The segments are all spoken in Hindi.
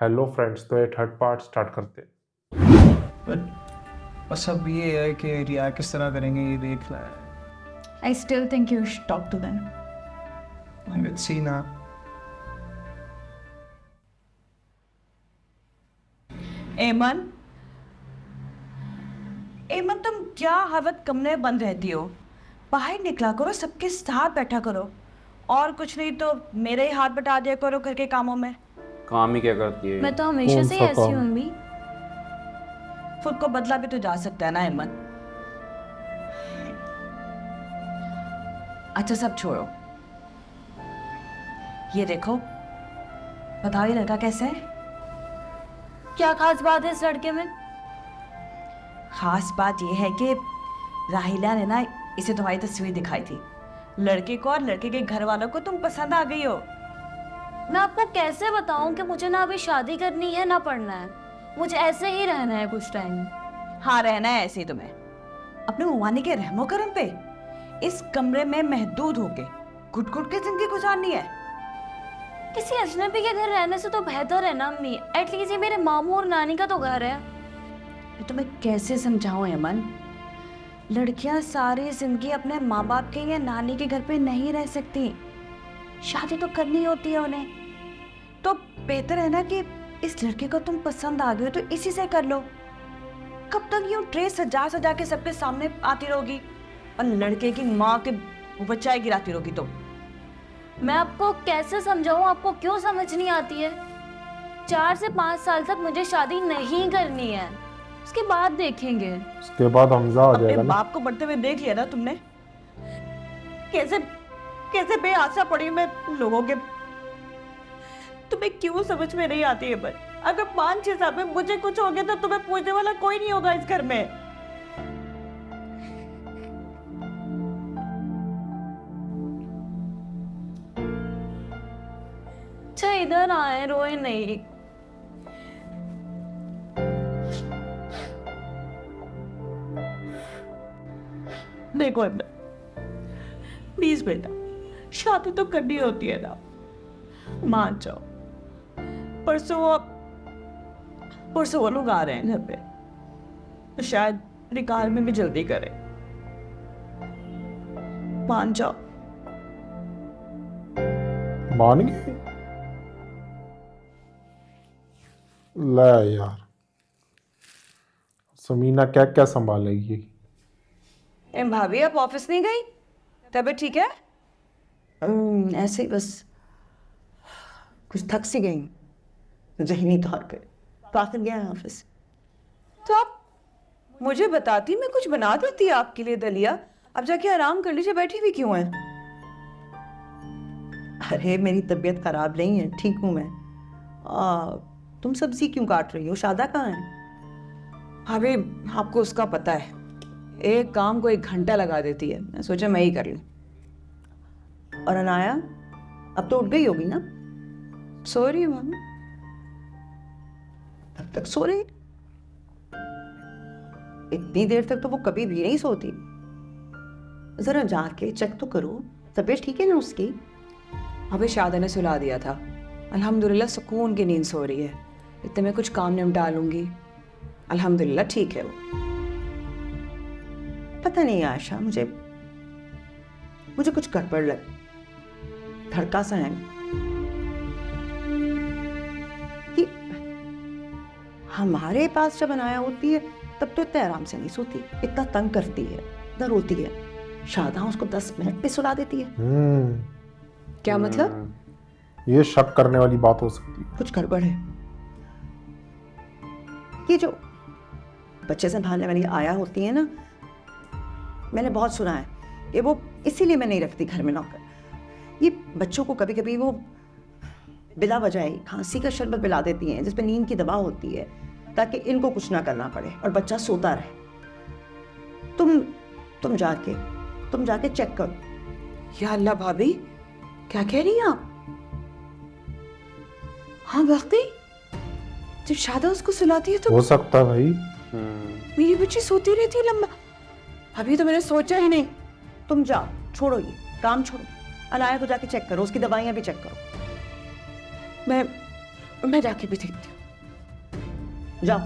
हेलो फ्रेंड्स, तो ये थर्ड पार्ट स्टार्ट करते हैं। बस अब ये है कि रिया किस तरह करेंगे ये देख रहा है। I still think you should talk to them. Let's see ना। एमन, एमन तुम क्या हर वक्त कमरे में बंद रहती हो? बाहर निकला करो, सबके साथ बैठा करो, और कुछ नहीं तो मेरे ही हाथ बटा दिया करो घर के कामों में। काम ही क्या करती है? मैं तो हमेशा कौन से सा ऐसी काम? हूँ अम्मी। खुद को बदला भी तो जा सकता है ना एमन। अच्छा सब छोड़ो, ये देखो, बताओ ये लड़का कैसा है? क्या खास बात है इस लड़के में? खास बात ये है कि राहिला ने ना इसे तुम्हारी तस्वीर दिखाई थी। लड़के को और लड़के के घर वालों को तुम पसंद आ गई हो। मैं आपको कैसे बताऊं कि मुझे ना अभी शादी करनी है ना पढ़ना है, मुझे ऐसे ही रहना है कुछ टाइम। हाँ, रहना है ऐसे ही तुम्हें, अपने मुमानी के रहमो करम पे इस कमरे में महदूद होके घुट घुट के जिंदगी गुजारनी है। किसी अजनबी के घर रहने से तो बेहतर है ना अम्मी, एटलीस्ट ये मेरे मामू और नानी का तो घर है। मैं तुम्हें कैसे समझाऊं अमन, लड़कियां सारी जिंदगी अपने माँ बाप के या नानी के घर पे नहीं रह सकती, शादी तो करनी होती है उन्हें। तो बेहतर है ना कि इस लड़के को तुम पसंद आ गए हो तो इसी से कर लो। कब तक यूं ट्रे सजा सजा के सबके सामने आती रहोगी और लड़के की माँ के बच्चाए गिराती रहोगी? तो मैं आपको कैसे समझाऊं, आपको क्यों समझ नहीं आती है? 4 से 5 साल तक मुझे शादी नहीं करनी है, उसके बाद देखेंगे। उसके बाद हमजा आ अपने जाएगा ना। बाप को बढ़ते हुए देख लिया ना तुमने, कैसे कैसे बेआसा पड़ी मैं लोगों के। तुम्हें क्यों समझ में नहीं आती है? पर अगर 5-6 साल में मुझे कुछ हो गया तो तुम्हें पूछने वाला कोई नहीं होगा इस घर में। अच्छा इधर आए, रोए नहीं। देखो प्लीज बेटा, शादी तो करनी होती है ना, मान जाओ। परसों वो लोग आ रहे हैं घर पे, तो शायद निकाह में भी जल्दी करें, मान जाओ। मान गए? ले यार, समीना क्या क्या संभालेगी? भाभी आप ऑफिस नहीं गई? तबीयत ठीक है? ऐसे ही बस कुछ थक सी गई ज़हनी तौर पे, तो आखिर गया है ऑफिस। तो आप मुझे बताती, मैं कुछ बना देती आपके लिए दलिया। अब जाके आराम कर लीजिए, बैठी हुई क्यों है? अरे मेरी तबीयत खराब नहीं है, ठीक हूँ मैं। तुम सब्जी क्यों काट रही हो? शादा कहाँ है? भाभी आपको उसका पता है, एक काम को 1 घंटा लगा देती है, मैं सोचा मैं ही कर लूं। और अनाया अब तो उठ गई होगी ना? सो रही हूँ मम्मी, तब तक सो रही। इतनी देर तक तो वो कभी भी नहीं सोती। जरा जाके चेक तो करो, तबीयत ठीक है ना उसकी? अबे शादा ने सुला दिया था, अल्हम्दुलिल्लाह सुकून की नींद सो रही है। इतने में कुछ काम निपटा लूंगी, अल्हम्दुलिल्लाह ठीक है वो। पता नहीं आयशा, मुझे कुछ गड़बड़ लग, धड़का सा है कि हमारे पास जब अनाया होती है तब तो इतने आराम से नहीं सोती, इतना तंग करती है, इतना रोती है। शादा उसको 10 मिनट पे सुला देती है। क्या मतलब? ये शक करने वाली बात हो सकती है। कुछ गड़बड़ है। ये जो बच्चे संभालने वाली आया होती है ना, मैंने बहुत सुना है कि वो इसीलिए मैं नहीं रखती घर में नौकर। ये बच्चों को कभी कभी वो बिला वजह खांसी का शरबत पिला देती हैं जिसमें नींद की दवा होती है, ताकि इनको कुछ ना करना पड़े और बच्चा सोता रहे। तुम जाके चेक करो। या अल्लाह भाभी, क्या कह रही हैं आप? हाँ वाकई, जब शादा उसको सुलाती है तो हो सकता है भाई। मेरी बच्ची सोती रहती है लंबा। अभी तो मैंने सोचा ही नहीं। तुम जाओ, छोड़ो ये काम, छोड़ो। अनाया को जाके चेक करो, उसकी दवाइयां भी चेक करो। मैं जाके भी देखती हूँ। जाओ।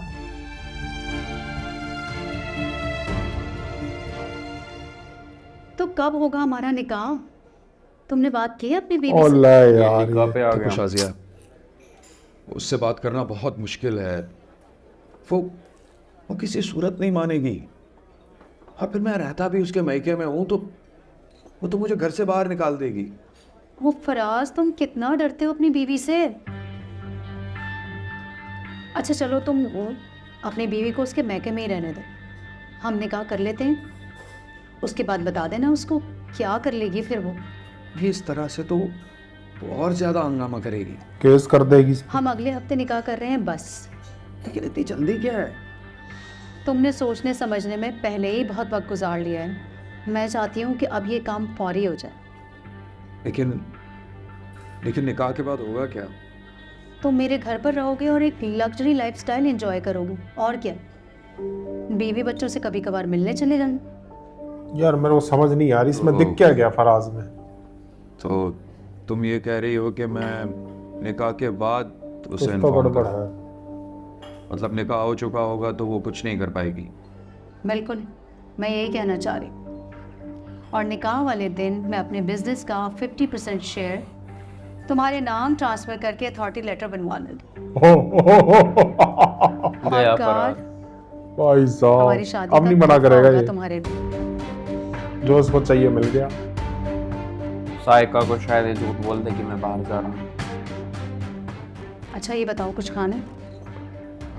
तो कब होगा हमारा निकाह? तुमने बात की है अपनी बीवी ओ से? ले यार निकाह पे आ देखो गया। शाजिया, उससे बात करना बहुत मुश्किल है। वो किसी सूरत नहीं मानेगी। और फिर मैं रहता भी उसके मायके में हूँ तो वो तो मुझे घर से बाहर निकाल देगी। वो फराज, तुम कितना डरते हो अपनी बीवी से। अच्छा चलो, तुम अपनी बीवी को उसके मैके में ही रहने दो, हम निकाह कर लेते हैं। उसके बाद बता देना उसको, क्या कर लेगी फिर वो। भी इस तरह से तो वो और ज्यादा हंगामा करेगी। केस कर देगी इस पे। हम अगले हफ्ते निकाह कर रहे हैं बस। लेकिन इतनी जल्दी क्या है? तुमने सोचने समझने में पहले ही बहुत वक्त गुजार लिया है। मैं चाहती हूँ कि अब ये काम फौरी हो जाए। लेकिन निकाह के बाद होगा क्या? तुम मेरे घर पर रहोगे और एक लग्जरी लाइफस्टाइल एंजॉय करोगे, और क्या। बीवी बच्चों से कभी कभार मिलने चले जाना। यार मेरे को समझ नहीं आ रही इसमें दिख क्या गया फराज में। तो तुम ये कह रही हो कि मैं निकाह के बाद कुछ उसे तो इन्फॉर्म गड़बड़ करूं? है। मतलब निकाह हो चुका होगा तो वो कुछ नहीं कर पाएगी। बिल्कुल, मैं यही कहना चाह रही हूँ। और निकाह वाले दिन मैं अपने बिजनेस का 50% शेयर तुम्हारे नाम ट्रांसफर करके अथॉरिटी लेटर बनवा लूँगी। गया और कार्ड फराज। भाई हमारी साहब शादी अब नहीं का मना तोहफा करेगा होगा ये, तुम्हारे लिए। जो उसको चाहिए मिल गया। साइका को शायद ये झूठ बोल दे कि मैं बाहर जा रहा हूँ। अच्छा ये बताओ, कुछ खाना है?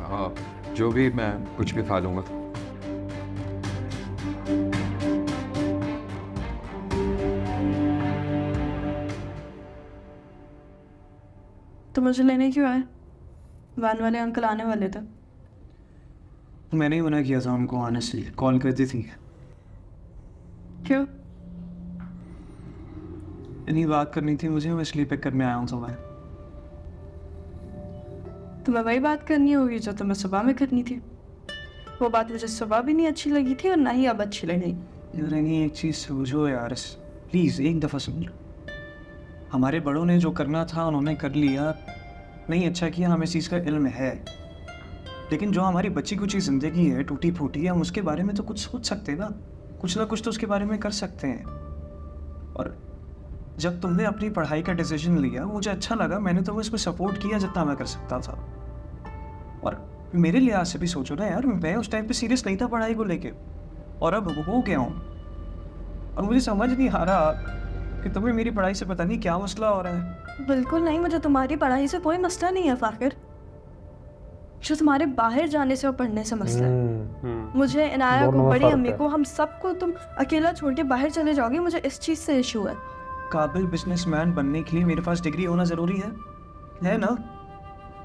हाँ, जो भी, मैं कुछ भी खा लूँगा। तो मुझे लेने क्यों आए? वैन वाले अंकल आने वाले थे। मैंने ही मना किया था उनको आने से, कॉल करती थी। क्यों? इन्हीं बात करनी थी मुझे, मैं इसलिए पिक करने आया हूँ सुबह। तुम्हें वही बात करनी होगी जो तुम्हें सुबह में करनी थी। वो बात मुझे सुबह भी नहीं अच्छी लगी थी और ना ही अब अच्छी लगी। यार इन्हीं एक चीज़ समझो यार, प्लीज़ एक दफ़ा समझो। हमारे बड़ों ने जो करना था उन्होंने कर लिया, नहीं अच्छा किया, हमें इस चीज़ का इल्म है। लेकिन जो हमारी बच्ची कुछ ज़िंदगी है टूटी फूटी, हम उसके बारे में तो कुछ सोच सकते हैं ना कुछ तो उसके बारे में कर सकते हैं। और जब तुमने अपनी पढ़ाई का डिसीजन लिया मुझे अच्छा लगा, मैंने तुम्हें इसमें सपोर्ट किया जितना मैं कर सकता था। और मेरे लिहाज से भी सोचो ना यार, मैं उस टाइम पे सीरियस नहीं था पढ़ाई को लेके, और अब हो गया हूँ। और मुझे समझ नहीं आ रहा कि तुम्हें मेरी पढ़ाई से पता नहीं क्या मसला हो रहा है। बिल्कुल नहीं, मुझे तुम्हारी पढ़ाई से कोई मसला नहीं है फाकिर। जो तुम्हारे बाहर जाने से और पढ़ने से मसला है। मुझे, इनाया दोनों को, में बड़ी फर्क अम्मी है। को, हम सबको तुम अकेला छोड़ के बाहर चले जाओगे, मुझे इस चीज़ से इशू है। काबिल बिजनेसमैन बनने के लिए मेरे पास डिग्री होना ज़रूरी है ना?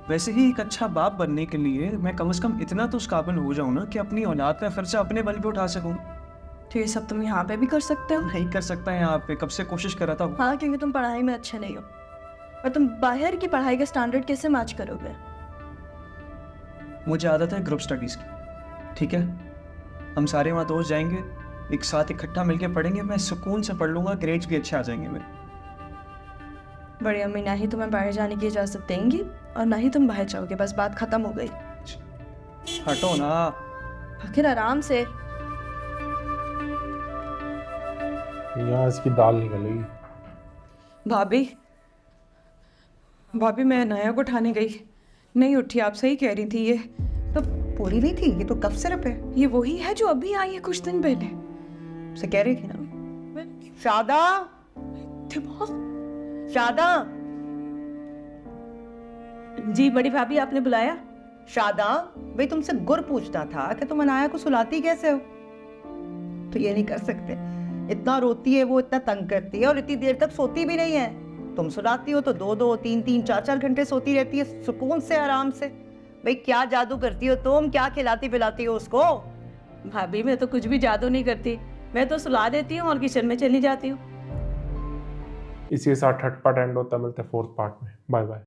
वैसे ही एक अच्छा बाप बनने के लिए मैं कम से कम इतना तो उस काबिल हो जाऊँ ना कि अपनी औलाद का खर्चा अपने बल पे उठा सकूँ। तो ये सब तुम यहाँ पे भी कर सकते हो। नहीं कर सकता है यहाँ पे, कब से कोशिश कर रहा था। हाँ, क्योंकि तुम पढ़ाई में अच्छे नहीं हो। और तुम बाहर की पढ़ाई के स्टैंडर्ड कैसे मैच करोगे? मुझे आदत है ग्रुप स्टडीज़ की, ठीक है? हम सारे वहाँ दोस्त जाएंगे, एक साथ इकट्ठा मिलके पढ़ेंगे, मैं सुकून से पढ़ लूँगा, ग्रेड्स भी अच्छे आ जाएंगे मेरे। बड़ी अम्मी ना ही तुम्हें बाहर जाने की इजाज़त देंगी और ना ही तुम बाहर जाओगे, बस बात ख़त्म हो गई। हटो ना। आखिर आराम से। यहाँ इसकी दाल निकलेगी। भाभी मैं अनाया को उठाने गई, नहीं उठी। आप सही कह रही थी, ये तो पूरी नहीं थी, ये तो कफ सिरप है। ये वही है जो अभी आई है कुछ दिन पहले। से कह रही थी ना। शादा, शादा। जी बड़ी भाभी, आपने बुलाया? शादा, भाई तुमसे गुर पूछना था कि तुम अनाया को सुलाती कैसे हो। तो ये नहीं कर सकते, इतना रोती है वो, इतना तंग करती है और इतनी देर तक सोती भी नहीं है। तुम सुलाती हो तो 2-2, 3-3, 4-4 घंटे सोती रहती है सुकून से, आराम से। भाई क्या जादू करती हो तुम, क्या खिलाती पिलाती हो उसको? भाभी मैं तो कुछ भी जादू नहीं करती, मैं तो सुला देती हूँ और किचन में चली जाती हूँ। इसी के साथ थर्ड पार्ट एंड होता है। मिलते हैं फोर्थ पार्ट में। Bye bye.